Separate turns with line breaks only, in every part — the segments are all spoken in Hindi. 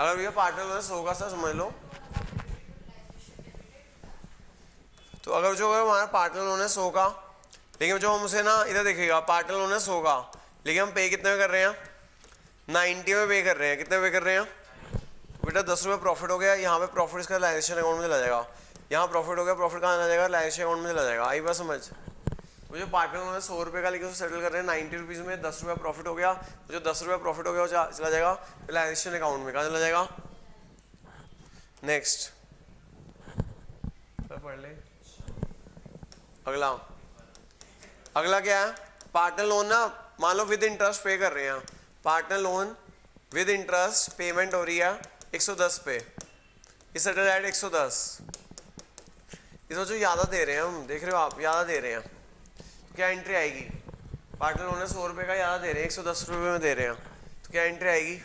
अगर भैया पार्टनर लोन है 100 का, सर समझ लो, तो अगर जो है हमारा पार्टनर लोन है 100 का, लेकिन जो हम उसे ना इधर देखिएगा पार्टनर लोन है 100 का, लेकिन हम पे कितने में कर रहे हैं, 90 में पे कर रहे हैं। कितने पे कर रहे हैं बेटा, 10 रुपये प्रॉफिट हो गया। यहाँ पे प्रॉफिट इसका लाइजेशन अकाउंट में चला जाएगा, यहाँ प्रॉफिट हो गया, प्रॉफिट कहाँ चला जाएगा, लाइजेशन अकाउंट में चला जाएगा। आई बात समझ। वो जो पार्टनर लोन है 100 रुपये का, लेकिन उसे सेटल कर रहे हैं 90 रुपीज़ में, 10 रुपये प्रॉफिट हो गया, तो जो 10 रुपये प्रॉफिट हो गया वो चला जाएगा लाइजेशन अकाउंट में। कहाँ चला जाएगा, नेक्स्ट पढ़ ले। अगला, अगला क्या है, पार्टनर लोन ना मान लो विद इंटरेस्ट पे कर रहे हैं। Partner loan with interest payment हो रही है 110 पे, इस सेटल एट 110। इसमें जो ज़्यादा दे रहे हैं हम, देख रहे हो आप, ज़्यादा दे रहे हैं, तो क्या एंट्री आएगी, पार्टनर लोन है 100 रुपये का, ज़्यादा दे रहे हैं 110 रुपये में दे रहे हैं, तो क्या एंट्री आएगी,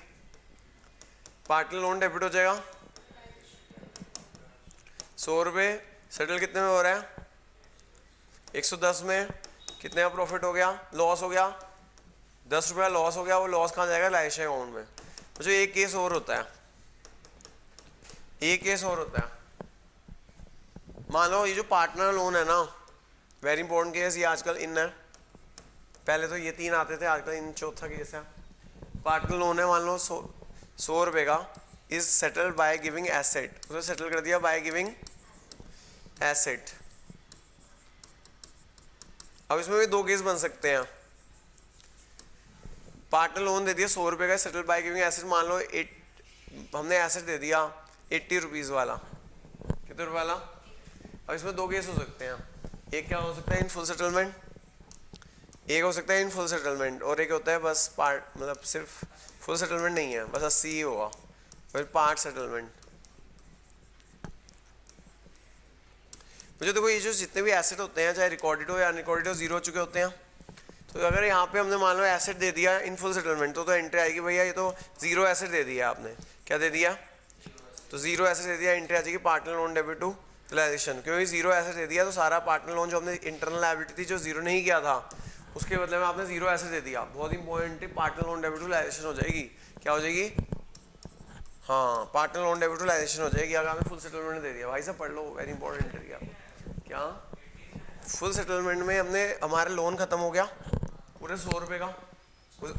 पार्टनर लोन डेबिट हो जाएगा 100 रुपये, सेटल कितने में हो रहा है 110 में, कितने का प्रॉफिट हो गया, लॉस हो गया 10 रुपया लॉस हो गया, वो लॉस कहाँ जाएगा, लाइजेशन अकाउंट में। तो जो एक केस और होता है, एक केस और होता है, मान लो ये जो पार्टनर लोन है ना, वेरी इंपॉर्टेंट केस, ये आजकल इन है, पहले तो ये 3 आते थे, आजकल इन चौथा केस है। पार्टनर लोन है मान लो 100 रुपये का, is settled by giving asset, उसे सेटल कर दिया बाय गिविंग एसेट। अब इसमें भी 2 केस बन सकते हैं। पार्टनर लोन दे दिया 100 रुपये का, सेटल बाय गिविंग एसेट, मान लो हमने एसेट दे दिया 80 रुपीज़ वाला, कितने रुपये वाला। अब इसमें 2 केस हो सकते हैं, एक क्या हो सकता है इन फुल सेटलमेंट, एक हो सकता है इन फुल सेटलमेंट, और एक होता है बस पार्ट, मतलब सिर्फ फुल सेटलमेंट नहीं है, बस 80 ही होगा, फिर पार्ट सेटलमेंट। मुझे देखो ये जो जितने भी एसेट होते हैं, चाहे रिकॉर्डेड हो या अनरिकॉर्डेड हो, जीरो हो चुके होते हैं। तो अगर यहाँ पे हमने मान लो एसेट दे दिया इन फुल सेटलमेंट, तो एंट्री आएगी भैया ये तो जीरो एसेट दे दिया आपने, क्या दे दिया, तो जीरो एसेट दे दिया, एंट्री आ जाएगी partner loan debit to realisation. क्योंकि जीरो एसेट दे दिया तो सारा पार्टनर लोन जो हमने इंटरनल लायबिलिटी थी जो जीरो नहीं किया था, उसके बदले में आपने जीरो एसेट दे दिया। बहुत इंपॉर्टेंट है, partner loan debit to realisation हो जाएगी, क्या हो जाएगी, हाँ partner loan debit to realisation हो जाएगी अगर आपने फुल सेटलमेंट दे दिया। भाई साहब पढ़ लो, वेरी इंपॉर्टेंट एरिया। क्या फुल सेटलमेंट में हमने हमारा लोन खत्म हो गया पूरे 100 रुपये का,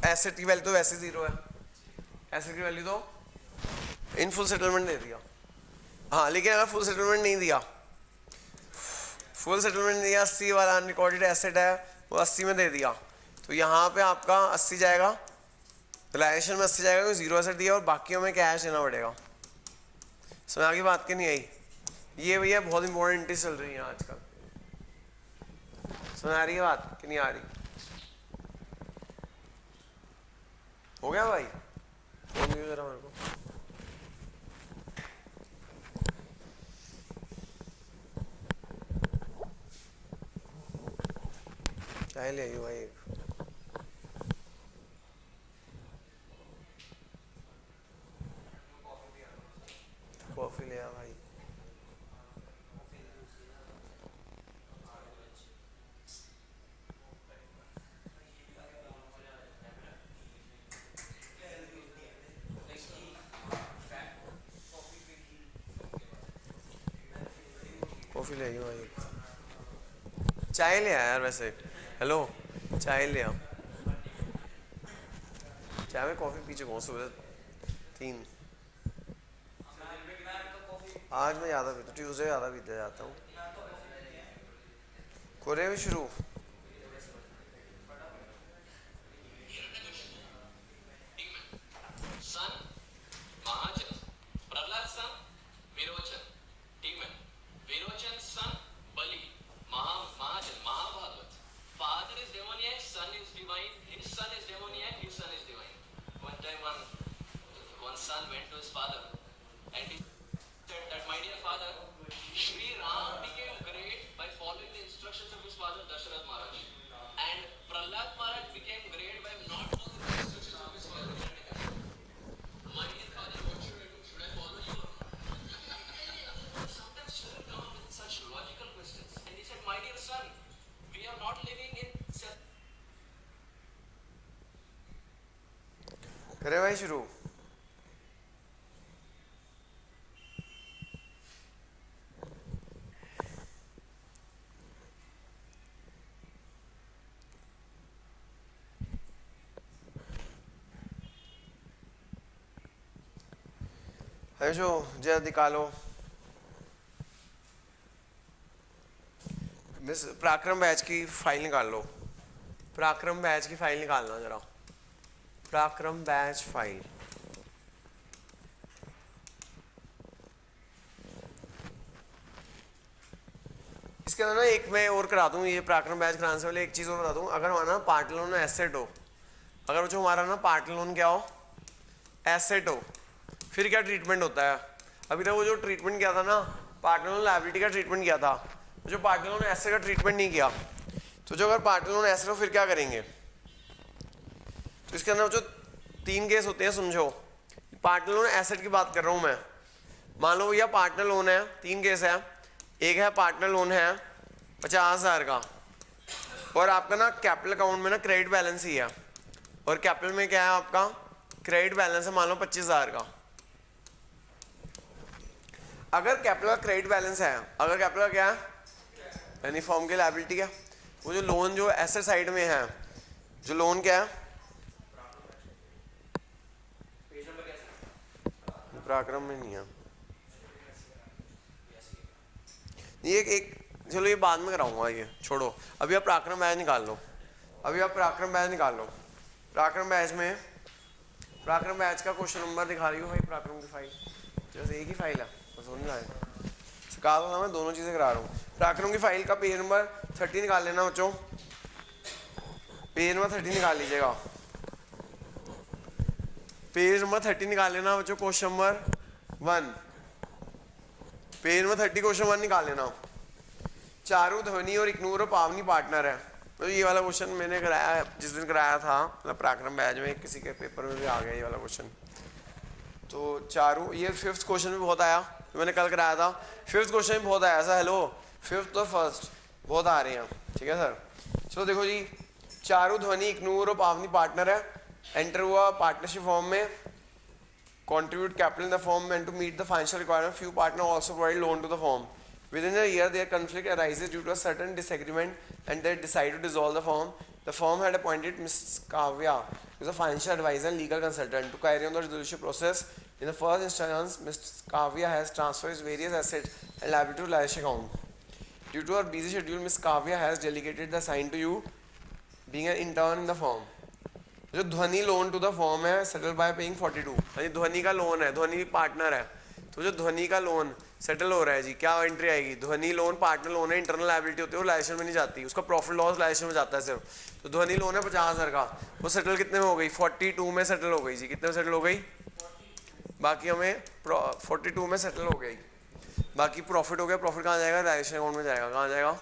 एसेट की वैल्यू तो वैसे जीरो है, एसेट की वैल्यू तो इन फुल सेटलमेंट दे दिया। हाँ लेकिन अगर फुल सेटलमेंट नहीं दिया, फुल सेटलमेंट दिया, 80 वाला अनरिकॉर्डेड एसेट है वो 80 में दे दिया, तो यहाँ पे आपका 80 जाएगा, रिलाइजेशन में 80 जाएगा क्योंकि जीरो एसेट दिया, और बाकियों में कैश देना पड़ेगा। समझ आगे बात की नहीं आई, ये भैया बहुत इंपॉर्टेंट एंट्रीज चल रही है आजकल। समझ आ रही है बात कि नहीं आ रही, हो गया भाई, फोन दीजिए जरा मेरे को। चाय ले आइए भाई, कॉफी ले आ भाई। कॉफी ले आइए भाई, चाय ले आया यार वैसे, हेलो चाय ले आ, चाय में कॉफी पी चुका हूँ सुबह 3, आज मैं ज़्यादा पीता, ट्यूसडे ज़्यादा पीते जाता हूँ। कोरे में शुरू, करे भाई शुरू। है जो जरा निकालो मिस पराक्रम बैच की फाइल निकाल लो, पराक्रम बैच की फाइल निकालना जरा, पराक्रम बैच फाइल। इसके अंदर ना एक मैं और करा दूँ, ये पराक्रम बैच कराने से पहले एक चीज़ और बता दूँ। अगर हमारा ना पार्ट लोन एसेट हो, अगर जो हमारा ना पार्ट लोन क्या हो, एसेट हो, फिर क्या ट्रीटमेंट होता है। अभी तक वो जो ट्रीटमेंट किया था ना, पार्ट लोन लायबिलिटी का ट्रीटमेंट किया था, जो पार्ट लोन एसेट का ट्रीटमेंट नहीं किया। तो जो अगर पार्ट लोन एसेट हो फिर क्या करेंगे, तो इसके अंदर जो 3 केस होते हैं समझो। पार्टनर लोन एसेट की बात कर रहा हूँ मैं। मान लो भैया पार्टनर लोन है, 3 केस है। एक है पार्टनर लोन है 50,000 का, और आपका ना कैपिटल अकाउंट में ना क्रेडिट बैलेंस ही है, और कैपिटल में क्या है आपका क्रेडिट बैलेंस है मान लो 25,000 का। अगर कैपिटल का क्रेडिट बैलेंस है, अगर कैपिटल का क्या है यानी फॉर्म की लायबिलिटी है, वो जो लोन जो एसेट साइड में है, जो लोन क्या है पराक्रम में नहीं है ये एक चलो ये बाद में कराऊंगा, ये छोड़ो। अभी आप पराक्रम बैच निकाल लो, अभी आप पराक्रम बैच निकाल लो। पराक्रम बैच में पराक्रम बैच का क्वेश्चन नंबर दिखा रही हूँ भाई, पराक्रम की फाइल जैसे एक ही फाइल है बस होने लाए सिखा दो ना, मैं दोनों चीज़ें करा रहा हूँ। पराक्रम की फाइल का पेज नंबर 30 निकाल लेना बच्चों, पेज नंबर 30 निकाल लीजिएगा, पेज नंबर 30 निकाल लेना बच्चों। Question number 1, page number 30 question 1 निकाल लेना। चारू ध्वनि और इग्नूर और पावनी पार्टनर है। तो ये वाला क्वेश्चन मैंने कराया जिस दिन कराया था, मतलब पराक्रम बैच में किसी के पेपर में भी आ गया ये वाला क्वेश्चन। तो चारू ये 5th क्वेश्चन में बहुत आया, तो मैंने कल कराया था। 5th क्वेश्चन में बहुत आया सर, हेलो 5th और 1st बहुत आ रहे हैं, ठीक है सर। चलो देखो जी, चारू ध्वनि इग्नूर और पावनी पार्टनर है, एंटर हुआ पार्टनरशिप फॉर्म में, contribute capital in the firm and to meet the financial requirement, few partners also provide loan to the firm. Within a year, their conflict arises due to a certain disagreement and they decide to dissolve the firm. The firm had appointed Ms. Kavya as a financial advisor and legal consultant to carry on the resolution process. In the first instance, Ms. Kavya has transferred various assets and liability to Laish account. Due to her busy schedule, Ms. Kavya has delegated the sign to you, being an intern in the firm. जो ध्वनि लोन टू द फॉर्म है सेटल बाय पेइंग 42, यानी ध्वनि का लोन है, ध्वनि पार्टनर है, तो जो ध्वनि का लोन सेटल हो रहा है जी, क्या एंट्री आएगी, ध्वनि लोन पार्टनर लोन है, इंटरनल लायबिलिटी होती है, वो लाइसेंस में नहीं जाती, उसका प्रॉफिट लॉस लाइसेंस में जाता है सिर्फ। तो ध्वनि लोन है 50,000 का, वो सेटल कितने में हो गई 42 में सेटल हो गई जी, कितने में सेटल हो गई, बाकी हमें 42 में सेटल हो गई, बाकी प्रॉफिट हो गया। प्रॉफिट कहाँ जाएगा, लाइसेंस अकाउंट में जाएगा, कहाँ जाएगा,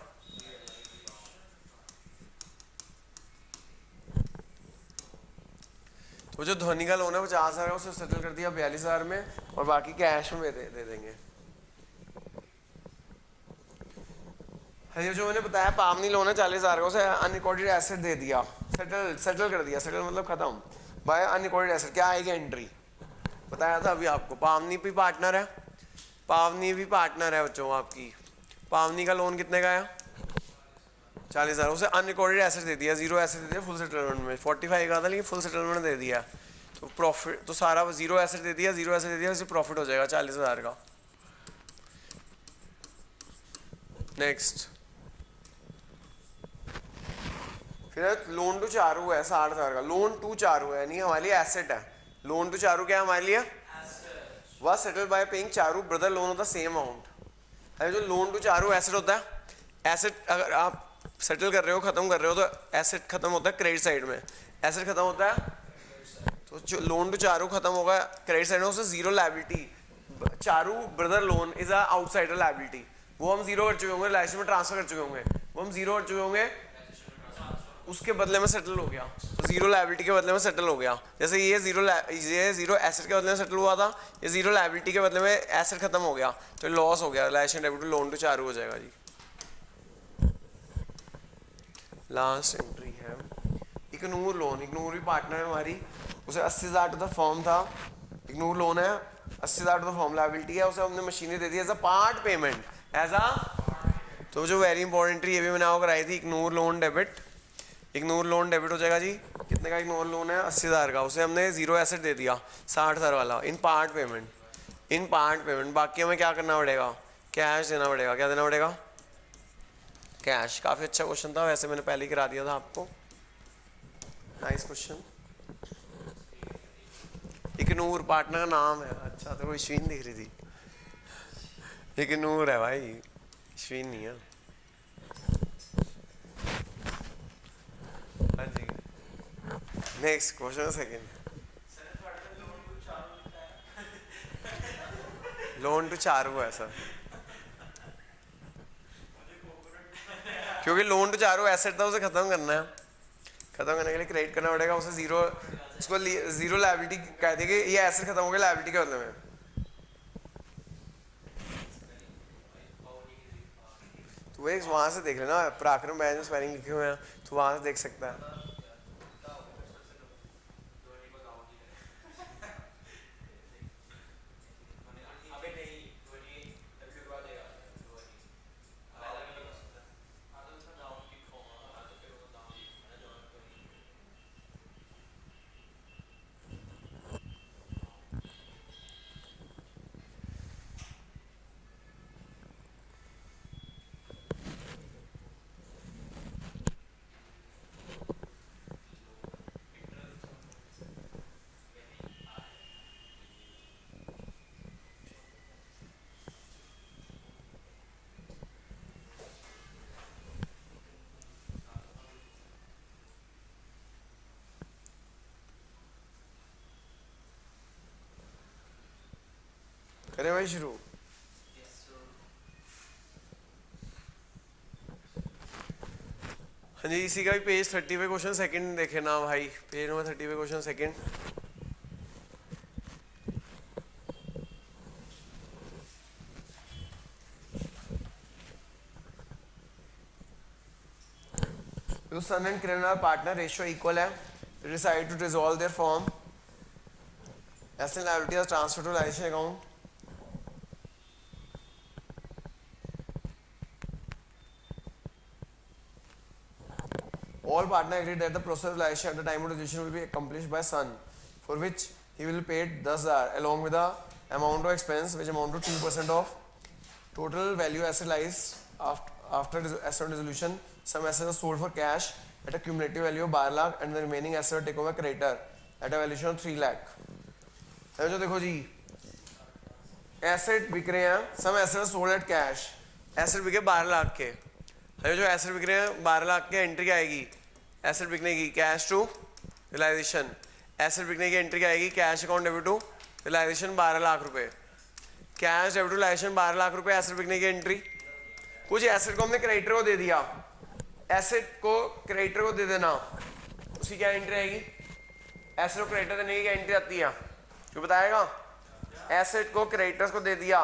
तो जो ध्वनि का लोन है 50,000 है उसे सेटल कर दिया 42,000 में, और बाकी कैश में दे देंगे। जो मैंने बताया पावनी लोन है 40,000 का, उसे अनरिकॉर्डेड एसेट दे दिया, सेटल कर दिया, सेटल मतलब खत्म बाय अनरिकॉर्डेड एसेट। क्या आएगी एंट्री, बताया था अभी आपको, पावनी भी पार्टनर है, पावनी भी पार्टनर है बच्चों आपकी। पावनी का लोन कितने का है 40,000, उसे अनरिकॉर्डेड एसेट दे दिया, जीरो एसेट दे दिया फुल सेटलमेंट में। 45 का था लेकिन फुल सेटलमेंट दे दिया, तो प्रॉफिट तो सारा जीरो एसेट दे दिया, जीरो एसेट दे दिया, उसे प्रॉफिट हो जाएगा 40,000 का। नेक्स्ट फिर लोन टू चारू है 60,000 का, लोन टू चारू है यानी हमारे लिए एसेट है। लोन टू चारू क्या है हमारे लिए, वह settle bye paying Charu brother loan होता है सेम अमाउंट। अरे जो लोन टू चारू एसेट होता है, एसेट अगर आप सेटल कर रहे हो खत्म कर रहे हो तो एसेट खत्म होता है क्रेडिट साइड में, एसेट खत्म होता है, तो जो लोन टू चारू खत्म होगा क्रेडिट साइड में, उससे zero liability. Charu brother loan is a outsider liability, वो हम जीरो कर चुके होंगे, लाइसेंस में ट्रांसफर कर चुके होंगे, वो हम जीरो कर चुके होंगे, उसके बदले में सेटल हो गया, तो जीरो लायबिलिटी के बदले में सेटल हो गया। जैसे ये जीरो एसेट के बदले में सेटल हुआ था, ये जीरो लायबिलिटी के बदले में एसेट खत्म हो गया, तो लॉस हो गया, लाइसेंस डेबिट लोन टू चारू हो जाएगा जी। लास्ट एंट्री है इग्नूर लोन, इग्नूर भी पार्टनर है हमारी, उसे 80,000 टू द फॉर्म था, इग्नूर लोन है 80,000 टू द फॉर्म लायबिलिटी है, उसे हमने मशीनें दे दी as a part payment, as a, तो जो वेरी इंपॉर्टेंट एंट्री ये भी मैंने आपको कराई थी, ignore loan debit, ignore loan debit हो जाएगा जी, कितने का इग्नोर लोन है 80,000 का, उसे हमने जीरो एसेट दे दिया 60,000 वाला in part payment, in part payment, बाकी हमें क्या करना पड़ेगा, कैश देना पड़ेगा। क्या देना पड़ेगा, कैश। काफ़ी अच्छा क्वेश्चन था वैसे, मैंने पहले ही करा दिया था आपको। Nice question. इकनूर पार्टनर का नाम है। अच्छा, तो वो इश्वीन दिख रही थी। इकनूर है भाई, इश्वीन नहीं है। हाँ जी, next question second. Loan to चारू है सर, क्योंकि लोन टू चारू एसेट था, उसे खत्म करना है। खत्म करने के लिए क्रेडिट करना पड़ेगा उसे जीरो, उसको जीरो लायबिलिटी कह देंगे। ये एसेट खत्म हो गया लायबिलिटी के बदले में। तो एक वहां से देख लेना, पराक्रम बैच में स्पेलिंग लिखे हुए हैं, तो वहां से देख सकता है। करें भाई शुरू। हाँ जी, इसी का भी पेज 30 पे क्वेश्चन सेकंड देखे ना भाई, पेज नंबर 30 पे क्वेश्चन सेकंड। तो sun and Kiran are partner, ratio equal है, decide to dissolve their form, asset and liability are transfer to licence account. All partners agreed that the process of license at the time of resolution will be accomplished by son, for which he will be paid 10,000 along with the amount of expense which amount to 2% of total value asset lies after asset resolution. Some assets are sold for cash at a cumulative value of 12 lakh and the remaining assets are taken by creditor at a valuation of 3 lakh. जो देखो जी, एसेट बिक रहे हैं, some asset sold at cash, asset बिके 12 लाख के। जो एसेट बिक रहे हैं 12 लाख के, एंट्री क्या आएगी, एसेट बिकने की कैश टू रियलाइजेशन। एसेट बिकने की एंट्री क्या आएगी, cash account debit to realisation 12 lakh रुपए, cash debit to realisation 12 lakh रुपए, एसेट बिकने की एंट्री। कुछ एसेट को हमने क्रेडिटर को दे दिया, एसेट को क्रेडिटर को दे देना, उसकी क्या एंट्री आएगी, एसेट को क्रेडिटर देने की क्या एंट्री आती है, क्यों बताएगा। एसेट को क्रेडिटर्स को दे दिया,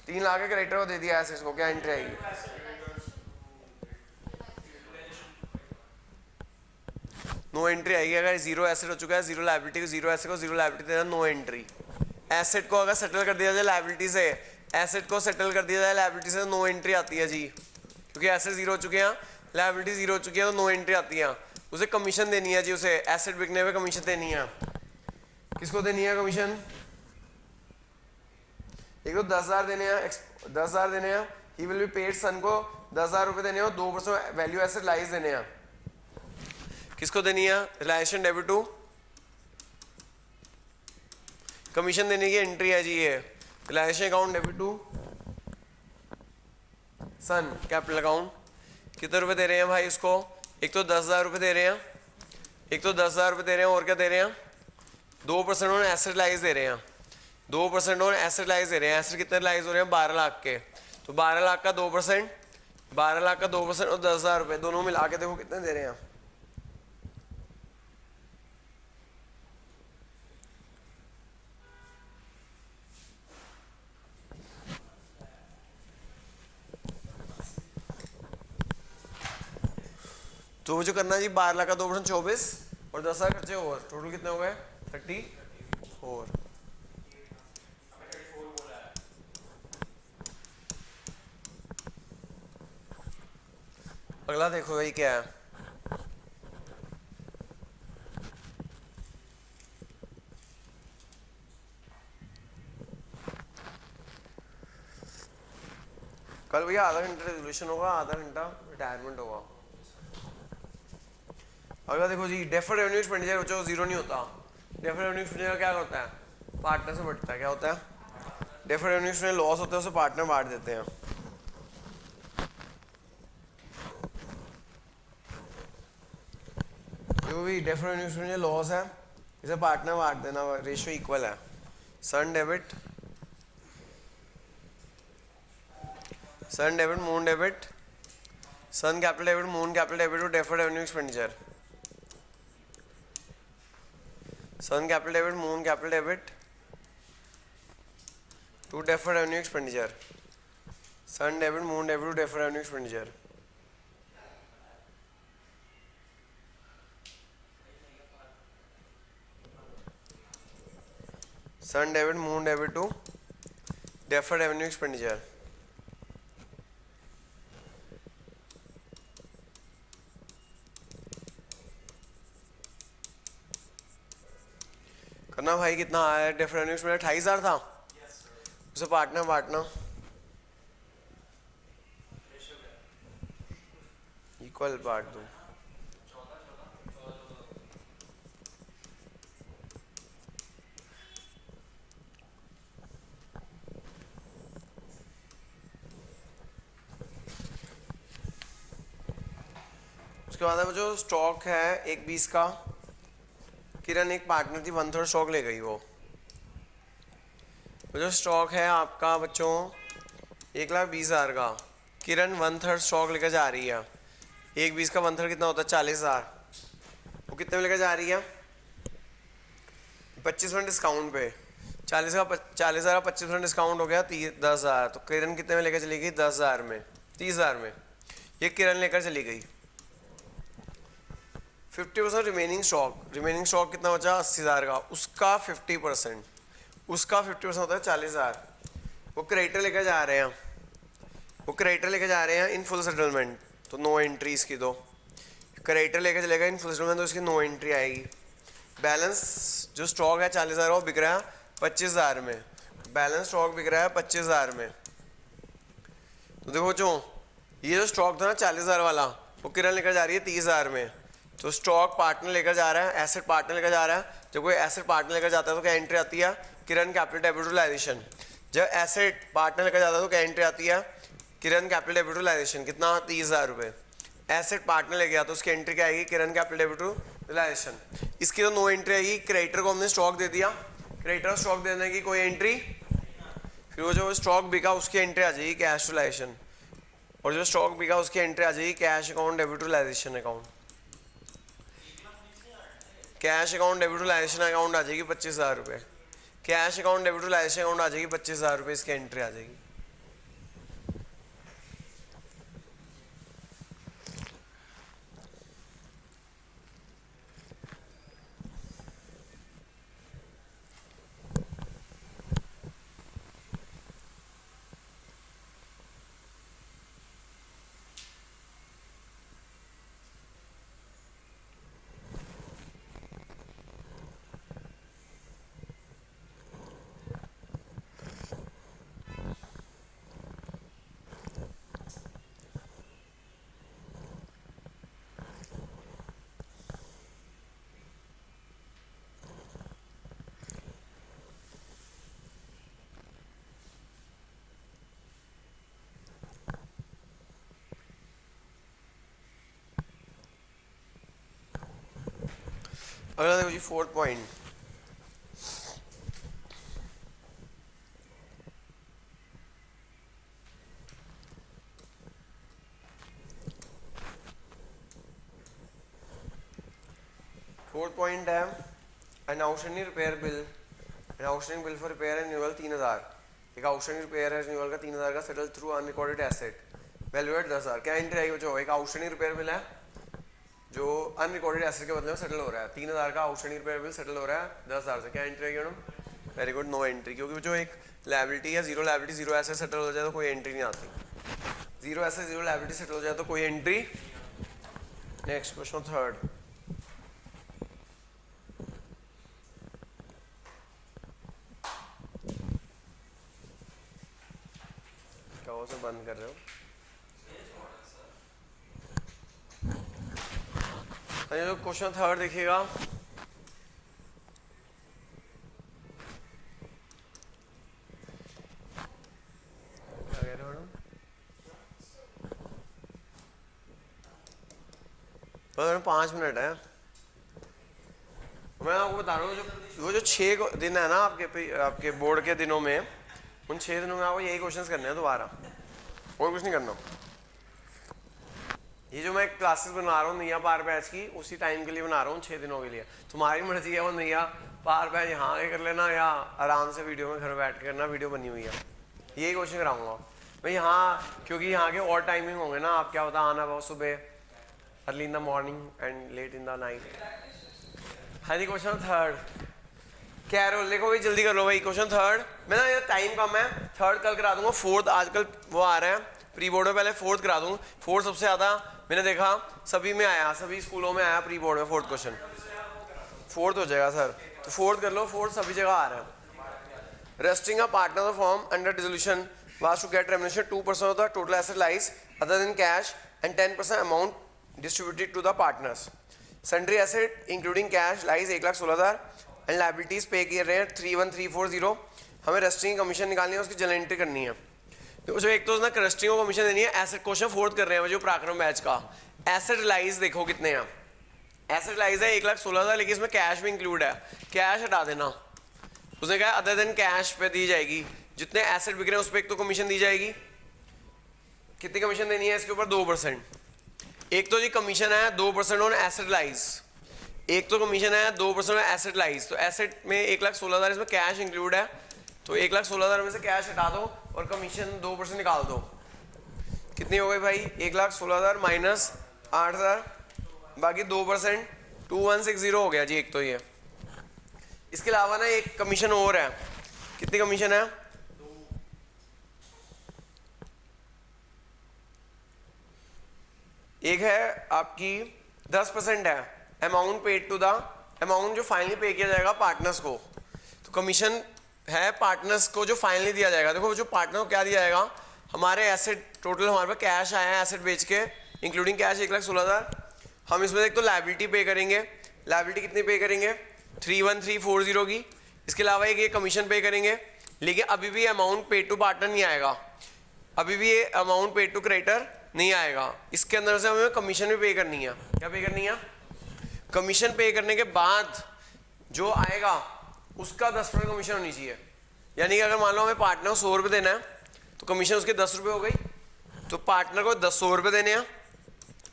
3 लाख के क्रेडिटर को दे दिया एसेट को, क्या एंट्री आएगी, नो एंट्री आएगी। अगर जीरो एसेट हो चुका है, जीरो लायबिलिटी को जीरो एसेट को जीरो लायबिलिटी देना, नो एंट्री। एसेट को अगर सेटल कर दिया जाए लायबिलिटी से, एसेट को सेटल कर दिया जाए लायबिलिटी से, नो एंट्री आती है जी, क्योंकि एसेट जीरो हो चुके हैं, लायबिलिटी जीरो हो चुकी है, तो नो एंट्री आती है। उसे कमीशन देनी है जी, उसे एसेट बिकने पे कमीशन देनी है। किसको देनी है कमीशन, एक तो 10,000 देने हैं, 10,000 देने हैं, ही विल बी पेड, सन को 10,000 रुपए देने हैं, 2% वैल्यू एसेट लाइज देने हैं। किसको देनी है, रिलायशन डेबिट टू, कमीशन देने की एंट्री है जी ये, realisation account debit to sun capital account. कितने रुपए दे रहे हैं भाई उसको, एक तो 10,000 रुपए दे रहे हैं, एक तो 10,000 रुपए दे रहे हैं, और क्या दे रहे हैं, 2% ऑन एसेट लाइज दे रहे हैं, 2% ऑन एसेट लाइज दे रहे हैं। एसेट कितने लाइज हो रहे हैं, 12 लाख के, तो 12 लाख का 2%, 12 लाख का 2% और 10,000 रुपए दोनों मिला के देखो कितने दे रहे हैं। तो मुझे करना है जी 12 लाख का 2% 24 और 10,000 खर्चे और, टोटल कितने हो गए 34। अगला देखो भाई क्या है, कल भैया आधा घंटा रेजोल्यूशन होगा, आधा घंटा रिटायरमेंट होगा। अगला देखो जी, डेफर्ड रेवेन्यू एक्सपेंडिचर बच्चों जीरो नहीं होता। डेफर्ड रेवेन्यू एक्सपेंडिचर क्या करता है, पार्टनर से बढ़ता है। क्या होता है, डेफर्ड रेवेन्यू एक्सपेंडिचर लॉस होता है, उसे पार्टनर बांट देते हैं। जो भी डेफर्ड रेवेन्यू एक्सपेंडिचर लॉस है, इसे पार्टनर बांट देना, रेशियो इक्वल है। Sun debit moon debit, sun capital debit moon capital debit to deferred revenue expenditure. Sun capital debit moon capital debit to deferred revenue expenditure. Sun debit moon debit to deferred revenue expenditure. Sun debit moon debit to deferred revenue expenditure. करना भाई, कितना आया डेफर्ड रेवेन्यू एक्सपेंडिचर, 28,000 था। उसे पार्टनर बांटना, इक्वल बांट दो। उसके बाद है जो स्टॉक है 1/20 का, किरण एक पार्टनर थी, 1/3 स्टॉक ले गई। वो जो स्टॉक है आपका बच्चों 1,20,000 का, किरण 1/3 स्टॉक लेकर जा रही है। 1/20 का 1/3 कितना होता है, 40,000। वो कितने में लेकर जा रही है, 25% डिस्काउंट पे। 40,000 का 25% डिस्काउंट हो गया 10,000। तो किरण कितने में लेकर चली गई, 10,000 में, 30,000 में ये किरण लेकर चली गई। 50% रिमेनिंग स्टॉक कितना बचा, 80,000 का, उसका 50%, उसका 50% होता है 40,000। वो क्रेडिटर लेकर जा रहे हैं, वो क्रेडिटर लेकर जा रहे हैं इन फुल सेटलमेंट, तो नो एंट्री इसकी दो। क्रेडिटर लेकर चलेगा इन फुल सेटलमेंट, तो इसकी नो एंट्री आएगी। बैलेंस जो स्टॉक है 40,000 वो बिक रहा है 25,000 में, बैलेंस स्टॉक बिक रहा है 25,000 में। तो देखो जो ये जो स्टॉक था ना 40,000 वाला, वो किरण लेकर जा रही है 30,000 में। तो स्टॉक पार्टनर लेकर जा रहा है, एसेट पार्टनर लेकर जा रहा है। जब कोई एसेट पार्टनर लेकर जाता है तो क्या एंट्री आती है, किरण कैपिटल डेबिट यूटिलाइजेशन। जब एसेट पार्टनर लेकर जाता है तो क्या एंट्री आती है, किरण कैपिटल डेबिट यूटिलाइजेशन। कितना, 30,000 रुपये। एसेट पार्टनर ले गया तो उसकी एंट्री क्या आएगी, किरण कैपिटल डेबिट यूटिलाइजेशन। इसकी तो नो एंट्री आएगी। क्रेडिटर को हमने स्टॉक दे दिया, क्रेडिटर स्टॉक देने की कोई एंट्री, फिर वो जो स्टॉक बिका उसकी एंट्री आ जाएगी कैश यूटिलाइजेशन, और जो स्टॉक बिका उसकी एंट्री आ जाएगी cash account debit utilisation account. Cash account debit utilisation account आ जाएगी 25,000 रुपये। Cash account debit utilisation account आ जाएगी 25,000 रुपये, इसकी एंट्री आ जाएगी। अगला देखो जी 4th पॉइंट, है an outstanding repair bill, an outstanding bill for repair annual 3,000। एक आउटस्टैंडिंग रिपेयर है एनुअल का 3,000 का, settle through unrecorded asset, value at 10,000। क्या एंट्री आएगी बच्चों, एक आउटस्टैंडिंग रिपेयर बिल है जो अनरिकॉर्डेड एसेट के बदले में सेटल हो रहा है। 3,000 का आउटस्टैंडिंग रिपेयर बिल सेटल हो रहा है 10,000 से। क्या एंट्री आएगी madam, very good, no entry. क्योंकि जो एक लायबिलिटी है, zero liability zero asset settle हो जाए तो कोई एंट्री नहीं आती। Zero asset zero liability settle हो जाए तो कोई एंट्री। नेक्स्ट क्वेश्चन 3rd, क्या वो सब बंद कर रहे हो। जो क्वेश्चन थर्ड देखिएगा, क्या कह रहे हो मैडम? तो 5 मिनट है। मैं आपको बता रहा हूँ, जो वो जो 6 दिन है ना आपके बोर्ड के दिनों में, उन 6 दिनों में आपको यही क्वेश्चंस करने हैं दोबारा, और कुछ नहीं करना। ये जो मैं क्लासेस बना रहा हूँ नैया पार बैच की, उसी टाइम के लिए बना रहा हूँ, 6 दिनों के लिए। तुम्हारी मर्जी है वो नैया पार बैच यहाँ आके कर लेना या आराम से वीडियो में घर बैठ के करना, वीडियो बनी हुई है। यही क्वेश्चन कराऊंगा भाई यहाँ, क्योंकि यहाँ के और टाइमिंग होंगे ना, आप क्या होता है आना बहुत सुबह, early in the morning and let in the night. हाँ जी, क्वेश्चन थर्ड कैरोल, देखो भाई जल्दी कर लो भाई। क्वेश्चन थर्ड मैं ना, ये टाइम कम है, थर्ड कल करा दूंगा, फोर्थ आजकल वो आ रहा है प्री बोर्ड में, पहले फोर्थ करा दूंगा। फोर्थ सबसे ज़्यादा मैंने देखा सभी में आया, सभी स्कूलों में आया प्री बोर्ड में फोर्थ क्वेश्चन। फोर्थ हो जाएगा सर, तो फोर्थ कर लो, फोर्थ सभी जगह आ रहा है। Resting a partner form under dissolution was to get remuneration 2% of the total asset lies other than cash and 10% amount distributed to the partners. Sundry asset including cash lies 1,16,000 and liabilities pay किए रहे हैं 31,340। हमें रेस्टिंग कमीशन निकालनी है, उसकी जर्नल एंट्री करनी है। तो जो एक तो ना रेस्टिंग को कमीशन देनी है। एसेट क्वेश्चन फोर्थ कर रहे हैं जो पराक्रम बैच का। एसेट लाइज देखो कितने हैं, एसेट लाइज है 1,16,000, लेकिन इसमें कैश भी इंक्लूड है, कैश हटा देना। उसने कहा अदर देन कैश पे दी जाएगी, जितने एसेट बिक रहे हैं उस पर एक तो कमीशन दी जाएगी। कितनी कमीशन देनी है इसके ऊपर? 2%। एक तो जी कमीशन है 2% ऑन एसेट लाइज, एक तो कमीशन है 2% ऑन एसेट लाइज। तो एसेट में 1,16,000, इसमें कैश इंक्लूड है, तो 1,16,000 में से कैश हटा दो और कमीशन 2% निकाल दो। कितनी हो गई भाई? 1,16,000 माइनस 8,000, बाकी 2%, 2,160 हो गया जी। एक तो ये, इसके अलावा ना एक कमीशन और है। कितनी कमीशन है? एक है आपकी 10% है amount paid to the, amount जो फाइनली पे किया जाएगा पार्टनर्स को। तो कमीशन है पार्टनर्स को जो फाइनली दिया जाएगा। देखो जो पार्टनर को क्या दिया जाएगा, हमारे एसेट टोटल हमारे पास कैश आया है एसेट बेच के, इंक्लूडिंग कैश 1,16,000। हम इसमें एक तो लायबिलिटी पे करेंगे, लायबिलिटी कितनी पे करेंगे? 31,340 की। इसके अलावा एक ये कमीशन पे करेंगे, लेकिन अभी भी अमाउंट पेड टू पार्टनर नहीं आएगा, अभी भी ये अमाउंट पेड टू क्रेडिटर नहीं आएगा। इसके अंदर से हमें कमीशन भी पे करनी है। क्या पे करनी है? कमीशन पे करने के बाद जो आएगा उसका 10% कमीशन होनी चाहिए। यानी कि अगर मान लो हमें पार्टनर को 100 रुपये देना है तो कमीशन उसके 10 रुपये हो गई, तो पार्टनर को 100 रुपये देने हैं,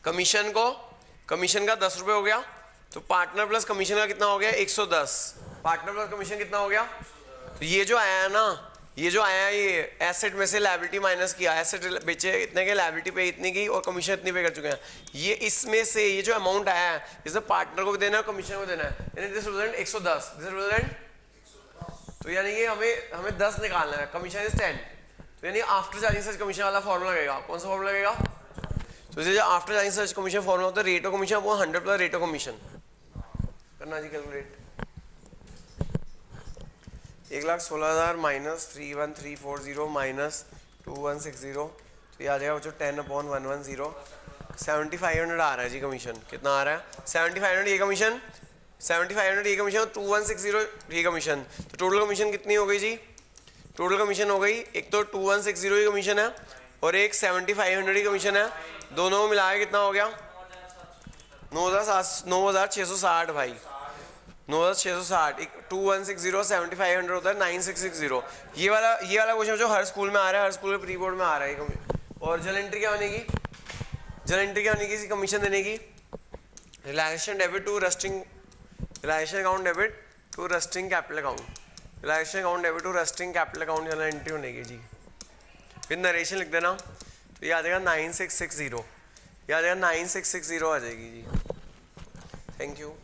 कमीशन को, कमीशन का 10 रुपये हो गया, तो पार्टनर प्लस कमीशन का कितना हो गया? 110। पार्टनर प्लस कमीशन कितना हो गया? तो ये जो आया है ना, ये जो आया ये एसेट में से लायबिलिटी माइनस किया, एसेट बेचे इतने के, लायबिलिटी पे इतनी की और कमीशन इतनी पे कर चुके हैं। ये इसमें से ये जो अमाउंट आया है इसमें पार्टनर को भी देना है, कमीशन को देना है, यानी दिस रिप्रेजेंट 110, दिस रिप्रेजेंट, तो यानी कि हमें 10 निकालना है, कमीशन इज 10। तो यानी आफ्टर चार्जिंग सर्च कमीशन वाला फॉर्मूला लगेगा। कौन सा फॉर्मूला लगेगा? तो इसे जो after charging search commission formula होता है रेट ऑफ कमीशन वो 100 प्लस रेट ऑफ कमीशन करना जी, कैलकुलेट। 1,16,000 माइनस 31,340 माइनस 2,160, तो ये आ जाएगा जो 10/110, 7,500 आ रहा है जी कमीशन। कितना आ रहा है? 7,500 ये कमीशन, 7,500 ये कमीशन, 2,160 ये कमीशन। तो टोटल कमीशन कितनी हो गई जी? टोटल कमीशन हो गई, एक तो 2,160 की कमीशन है और एक 7,500 की कमीशन है, दोनों को मिला के कितना हो गया? 9,660 भाई, 9,660। 2,160 7,500 होता है 9,660। ये वाला क्वेश्चन जो हर स्कूल में आ रहा है, हर स्कूल के प्री बोर्ड में आ रहा है। और जर्नल एंट्री क्या बनेगी? जर्नल एंट्री क्या बनेगी? इसी कमीशन देने की। Relaxation debit to resting, relaxation account debit to resting capital account, relaxation account debit to resting capital account journal entry बनेगी जी। फिर नरेशन लिख देना, तो ये आ जाएगा 9,660, ये आ जाएगा 9,660 आ जाएगी जी। Thank you.